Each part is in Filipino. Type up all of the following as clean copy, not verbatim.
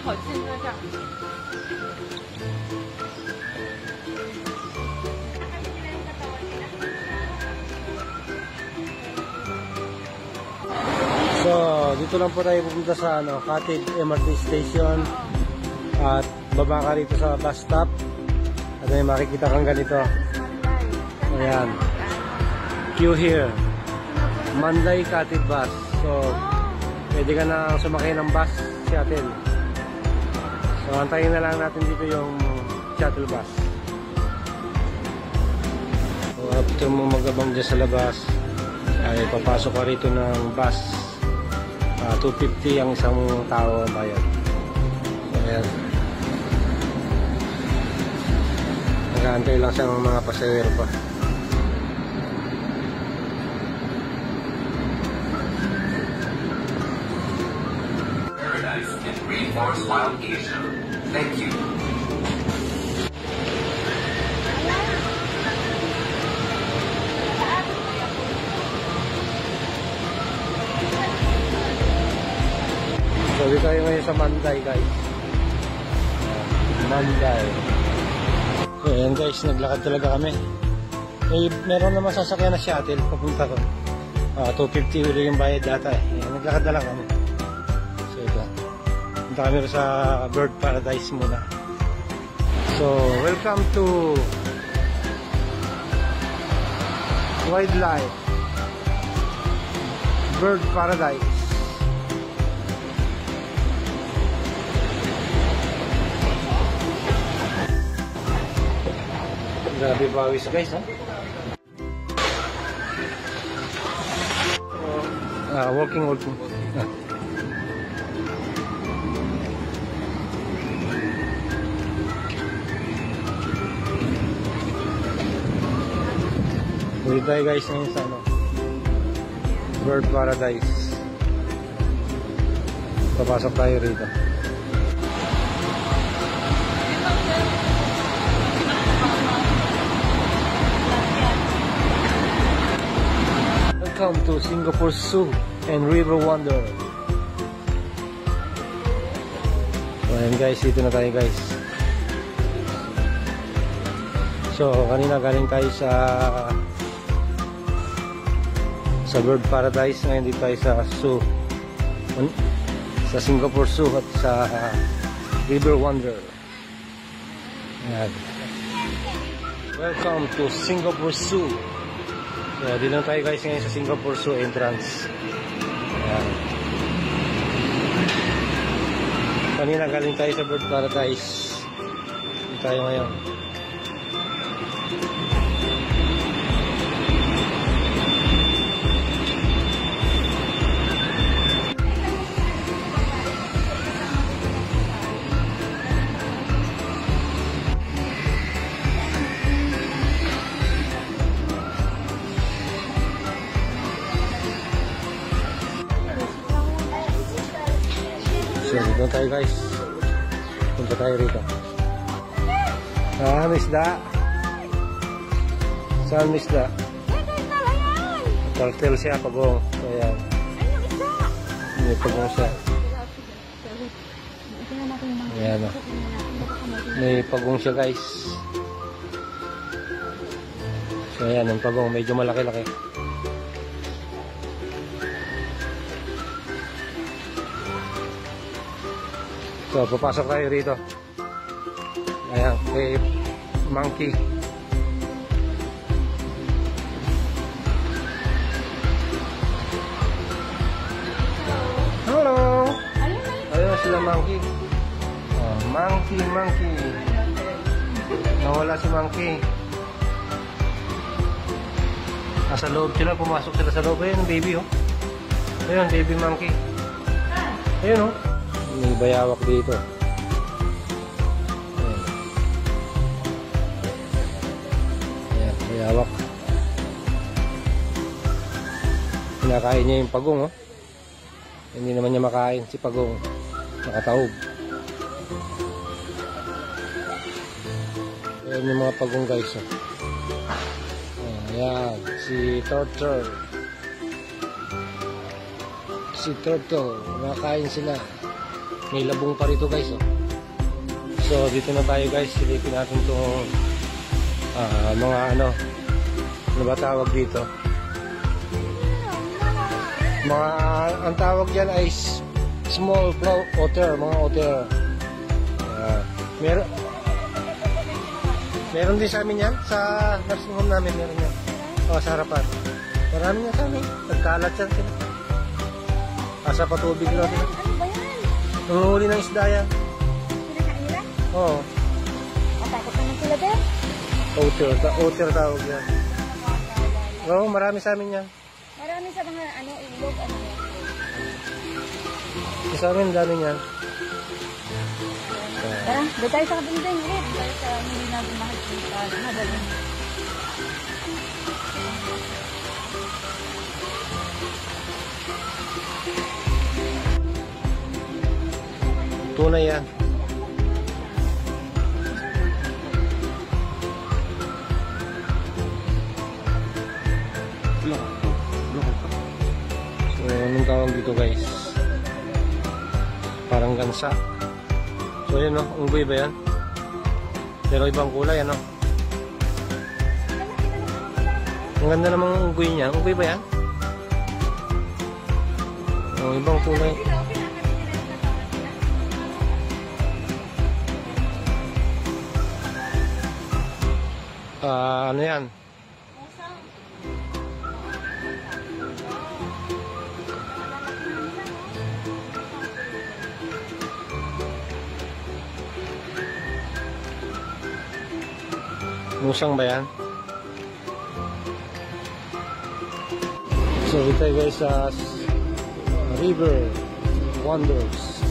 好近，在这儿。So, dito lang po tayo pupunta sa Khatib MRT Station at baba ka rito sa bus stop at may makikita kang ganito. Ayan. Queue here. Manday Khatib bus. So, pwede ka na sumakay ng bus shuttle. So, antayin na lang natin dito yung shuttle bus. So, after mo magabang dyan sa labas, ay papasok ka rito ng bus. 250 ang isang tao ang bayad. So, ayan. Nag-aantay lang siya ng mga pasahero pa. Paradise in Rainforest Wild Asia. Thank you. So, dito tayo ngayon sa Manday, guys. Manday. So, ayan guys, naglakad talaga kami. Meron naman sasakyan na shuttle papunta ko. 250 ulit yung bayad data eh. Ayan, naglakad na lang kami. So, ito. Punta kami sa Bird Paradise muna. So, welcome to Wildlife Bird Paradise. Grabe bawis guys, ha? Walking. Dito tayo guys ngayon sa Bird Paradise. Papasok tayo rito. Welcome to Singapore Zoo and River Wonder. So ayan guys, dito na tayo guys. So kanina galing tayo sa Bird Paradise. Ngayon dito tayo sa Zoo, sa Singapore Zoo at sa River Wonder. Ayan. Welcome to Singapore Zoo. So, dito lang tayo guys ngayon sa Singapore Zoo entrance. Ayan. Kanina galing tayo sa Bird Paradise. Dito tayo ngayon. So, dito tayo guys. Punta tayo rito. Saan isda? Saan isda? Turtle siya, pagong. So, ayan. May pagong siya. Ayan o. May pagong siya guys. So, ayan. Ang pagong. Medyo malaki-laki. So, papasok tayo rito. Ayan, kay monkey. Hello! Ayun sila monkey. Oh, monkey. Nawala si monkey. Nasa loob sila, pumasok sila sa loob. Ayun, baby oh. Ayun, baby monkey. Ayun oh. May bayawak dito. Ayan, bayawak. Kinakain niya yung pagong, oh. Hindi naman niya makain si pagong. Nakataob. Ayan yung mga pagong guys, oh. Ayan, si turtle. Si turtle, kumakain sila. May labong pa rito guys, oh. So, dito na tayo guys. Silipin natin itong mga ano ba tawag dito? Ang tawag dyan ay small otter, mga otter. Meron din sa amin yan. Sa nursing home namin meron yan. Sa harapan. Marami nga sa amin. Nagkalat yan sila. Asa patubig lang sila. Ano ba yan? Nanguhuli ng isda yan. Kinakain nila? Oo. Matakot naman sila din. Otter tawag yan. Oo, marami sa amin yan. Marami sa mga ilog, Sa amin, dami yan. Tara, doon tayo sa kabundang ulit. Dahil sa hindi natin makikita. Madaling. Tunay yan. So, anong tawag dito guys? Parang gansa. So, yun no? Unggoy ba yan? Pero ibang kulay, ano? Ang ganda namang unggoy niya. Unggoy ba yan? Oh, ibang kulay. Ano yan? Musang ba yan? So, dito tayo guys sa River Wonders.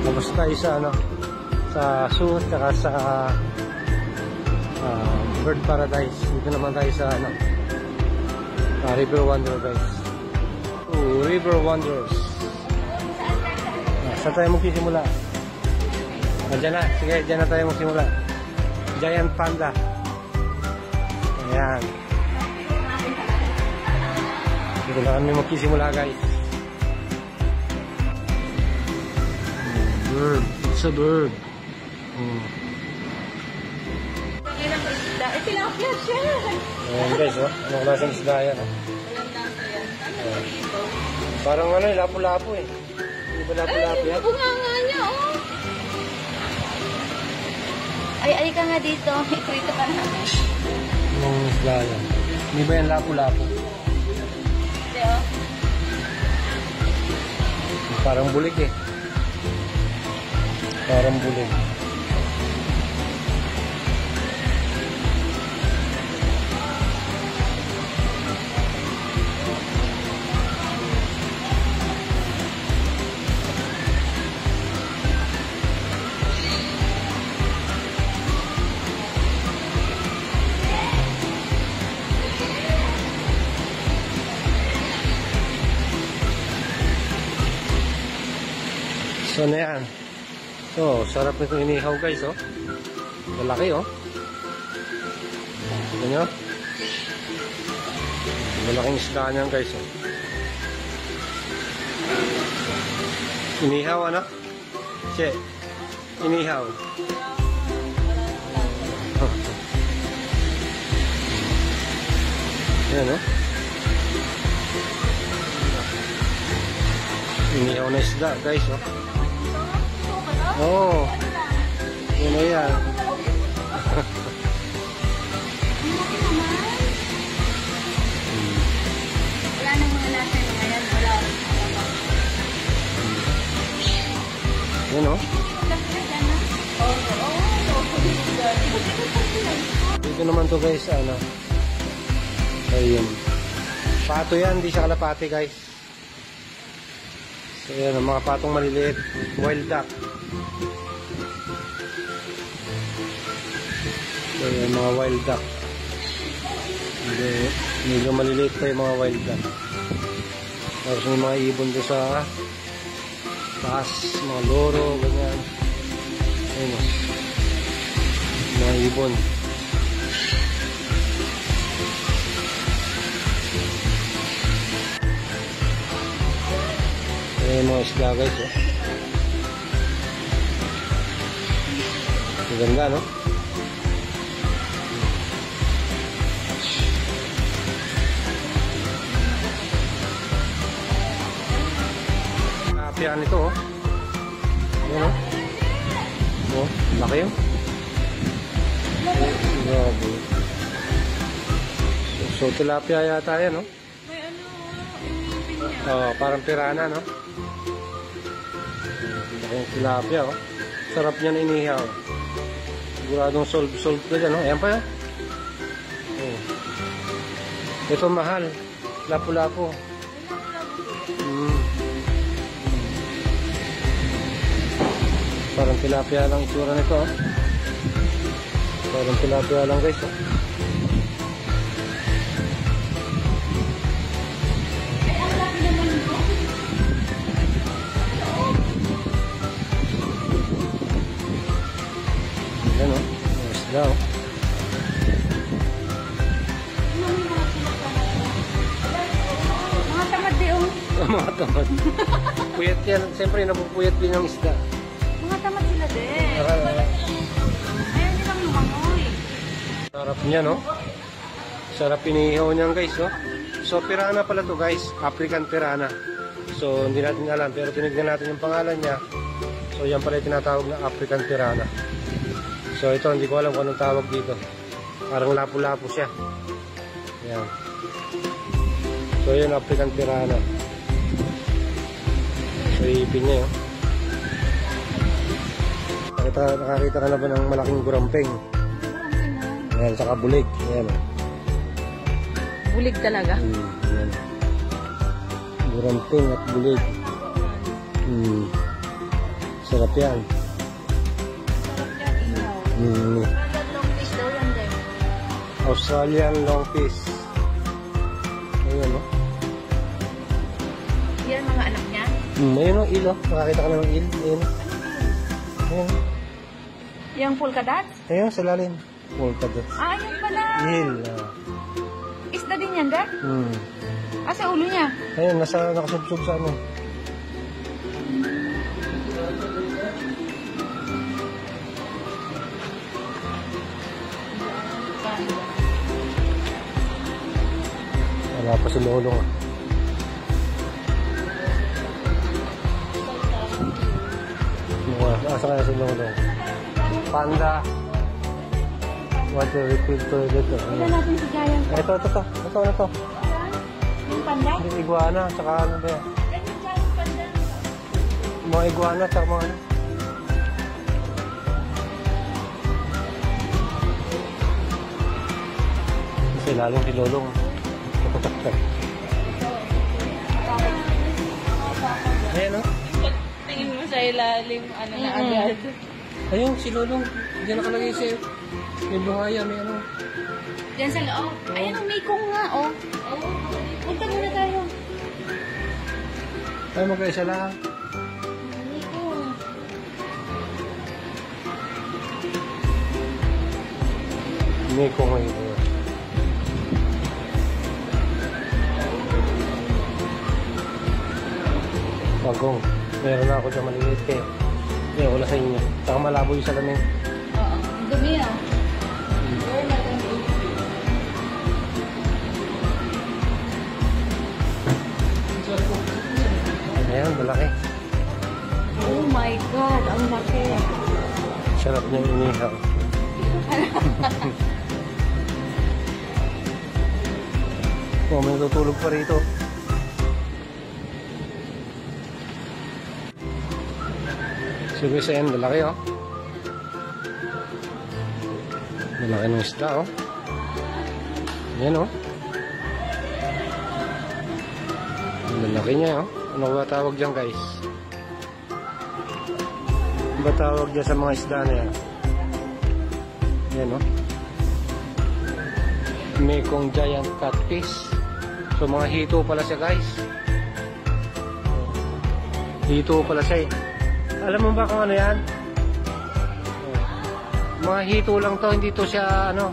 Tapos tayo sa sa zoo, tsaka sa Bird Paradise. Dito naman tayo sa River Wonders guys. River Wonders. Saan tayo magsisimula? Diyan na. Sige, diyan na tayo magsimula. Giant Panda. Ayan. Dito na kami magsisimula guys. Bird. It's a bird. Tilapia siya. Ayan guys, oh. Anong klaseng isda yan, oh. Parang lapu-lapu eh. Hindi ba lapu-lapu yan? Bunganga niya, oh. Ay ka nga dito. Ikrito ka namin. Anong isda yan? Hindi ba yan lapu-lapu? Hindi, oh. Parang bulig eh. Parang bulig. So, na yan. So, sarap nito inihaw guys, oh. Malaki, oh. Tignan nyo. Malaking isda niyan guys, oh. Inihaw, ano? Che. Inihaw. Yan, oh. Inihaw na isda guys, oh. Oo. Yun na yan. Wala nang mga lasa na ngayon. Wala. Yun, oh. Dito naman to guys, ayun. Pato yan, hindi siya kalapate guys. So yan, mga patong maliliit. Wild duck. So yan, mga wild duck. Medyo maliliit pa yung mga wild duck. Tapos may mga ibon doon sa taas, mga loro, ganyan. Ayun o. Mga ibon. Ayan yung mga isda guys, oh. Maganda, no? Tilapia nito, oh. Ayan, oh. Oh, laki yun. Grabe. So, tilapia yata yan, no? May ano, umipin niya. Oh, parang pirana, no? Laking tilapia, oh. Sarap niya na inihaw. Siguradong solve na dyan, no? Ayan pa, yun. Oh. Ito mahal. Lapu-lapu. Parang tilapia lang itsura nito, oh. Parang tilapia lang guys, oh. Ayan, oh. Isda, oh. Mga tamad di, oh. Mga tamad. Puyat yan. Siyempre, napupuyat din ang isda. Mga tamad sila din. Ah. Ayaw nilang lumangoy. Sarap niya, no? Sarap inihaw niyan, guys, oh. So, pirana pala to, guys. African pirana. So, hindi natin alam. Pero tinignan natin yung pangalan niya. So, yan pala yung tinatawag na African pirana. So, ito, hindi ko alam kung anong tawag dito. Parang lapu-lapu siya. Yan. So, yun, African pirana. So, ipin niya, oh. Nakakita ka na ba ng malaking guramping? Ayan, saka bulig. Ayan, oh. Bulig talaga. Ayan. Guramping at bulig. Sarap yan. Sarap yan, ihaw. Long fish daw yan din. Australian longfish. Ayan, no? Yan mga anak niya. Ayan, no? Ilo. Nakakita ka na ng il. Ayan. Ayan. Yung polka dots? Ayan, sa lalim. Polka dots. Ah, yun pala. Il. Isda din yan, Dad? Hmm. Ah, sa ulo niya. Ayan, nakasubsub sa ano. Wala pa sa lolong, ah. Asa kaya sa lolong? Panda. Water refill toilet. Ito natin si Giant. Ito. Ito. Yung panda? Yung iguana, tsaka ano ba yan? Yan yung Giant panda. Mga iguana, tsaka mga ano. Kasi lalim si Lolong. Ayan, no? Tingin mo sa ilalim, ano na agad. Ayun, si Lolong. Diyan nakalagay siya. Yung buhaya, may ano. Diyan sa loob. Ayan ang Mikong nga, oh. Punta muna tayo. Ay, mag-isa lang. Mikong. May ko ngayon. Pagong. Meron na ako dyan maliliit kayo. Meron ko na sa inyo. Tsaka malabo yung salamin. Oo. Dumi, ah. Ayan, malaki. Oh my God, ang laki. Sarap niya inihaw. Oh, may tutulog pa rito. Sige sa yan, malaki, oh. Malaki ng isda, oh. Yan, oh. Malaki niya, oh. Ano ba tawag dyan, guys? Ano ba tawag dyan sa mga isda na yan? Yan, oh. Mekong giant catfish. So, mga hito pala siya, guys. Hito pala siya, eh. Alam mo ba kung ano yan? Mga hito lang to, hindi to siya, ano.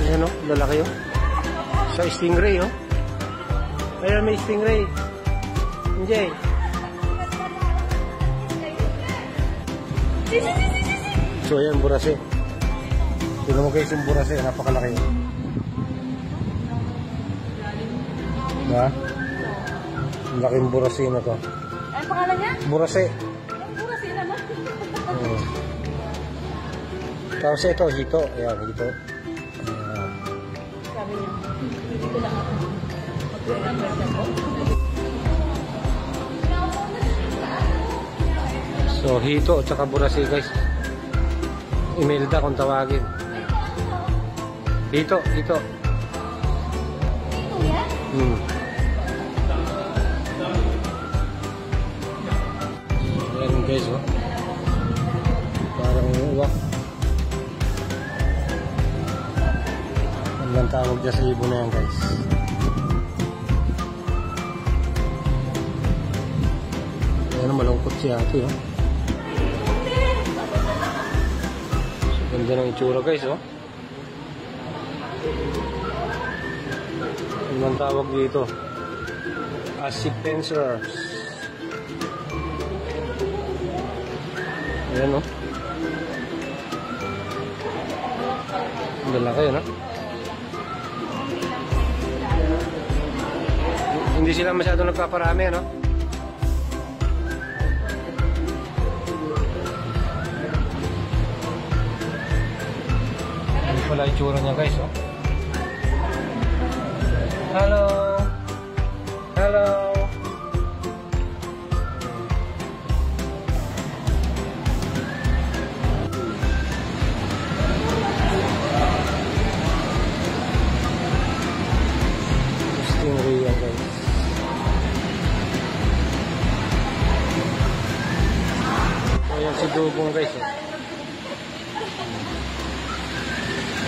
Ayan, oh. Lalaki, oh. Sa stingray, oh. Ayan, may stingray. MJ. So ayan, burase. Tignan mo guys yung burase, napakalaki. Diba? Ang laking burase na to. Ano pangalan niya? Burase. Burase naman. Tapos ito, hito. Ayan, hito. Sabi niya, hindi ko lang ako. So, hito at saka burase guys. Imelda kung tawagin. Hito, hito. Hmm. Ayan guys, oh. Parang uwak. Ano lang tawag dyan sa ibon na yan guys. Ayan, malungkot si ate, oh. So, ganda ng itsura guys, oh. Ano lang tawag dito? Accipincers. Ayan, oh. Ang lalaki, no? Hindi sila masyado nagpaparami, no? Ano pala itsura niya guys, oh. Hello. Hello. Stingray yan guys. Ayan si Dugong guys, oh.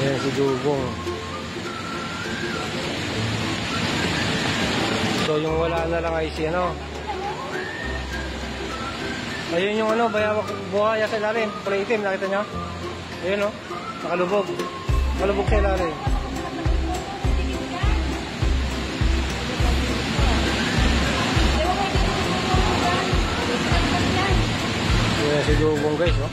Ayan si Dugong. So yung wala na lang ay si ano. Ayun yung ano, bayawak buhaya sa ilalim. Pula itim, nakita nyo? Ayun, oh. Nakalubog. Nakalubog sa ilalim. Ayan si Dugong guys, oh.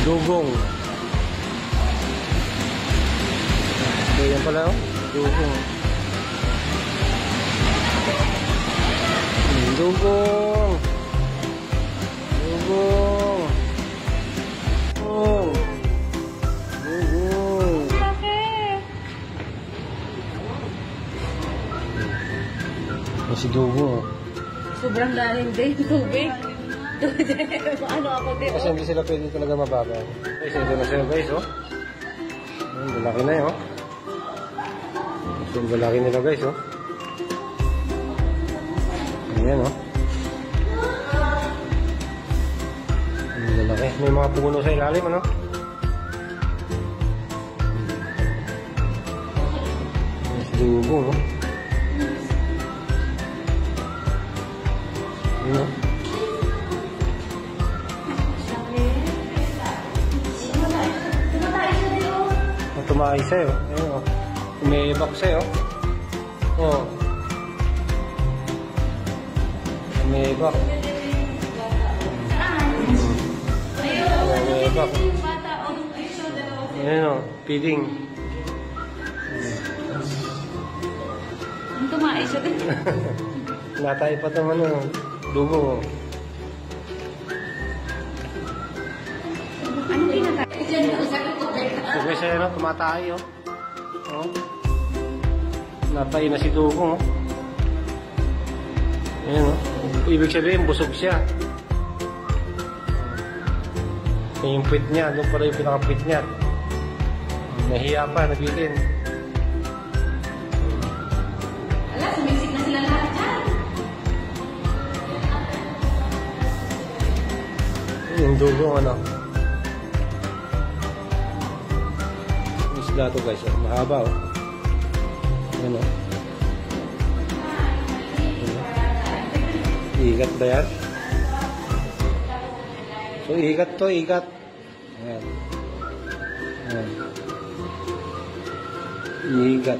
Dugong. So yan pala, oh. Dugong. Dugong. Dugong. Oh. Dugong. Bakit? Yan si Dugong, oh. Sobrang lalim din, tubig. Ano ako din? Kasi hindi sila pwede talaga mababa. Guys, ito na sila guys, oh. Ang lalaki na, oh. Ang lalaki nila guys, oh. Ayan, oh. Ang lalaki. May mga puno sa ilalim, ano? Mas Dugong, oh. Ayan, oh. Tumahay sa'yo. Ayun, oh. Umibak sa'yo. Oh. Umibak. Umibak. Ayun, oh. Feeding. Tumahay siya din. Natay pa itong ano, dugo. Ano pinatay? Sabi sa'yo, no? Tumatay, oh. Oh. Natay na si Dugong, oh. Ayan, oh. Ibig sabihin, busog siya. Yung pit niya, doon pala yung pinaka-pit niya. Nahiya pa, nabitin. Ala, sumisik na sila lahat dyan. Yung Dugong, ano. Yung isla to guys, oh. Mahaba, oh. Ayan, oh. Igat ba yan? So, igat to, igat. Ayan. Ayan. Inihigat.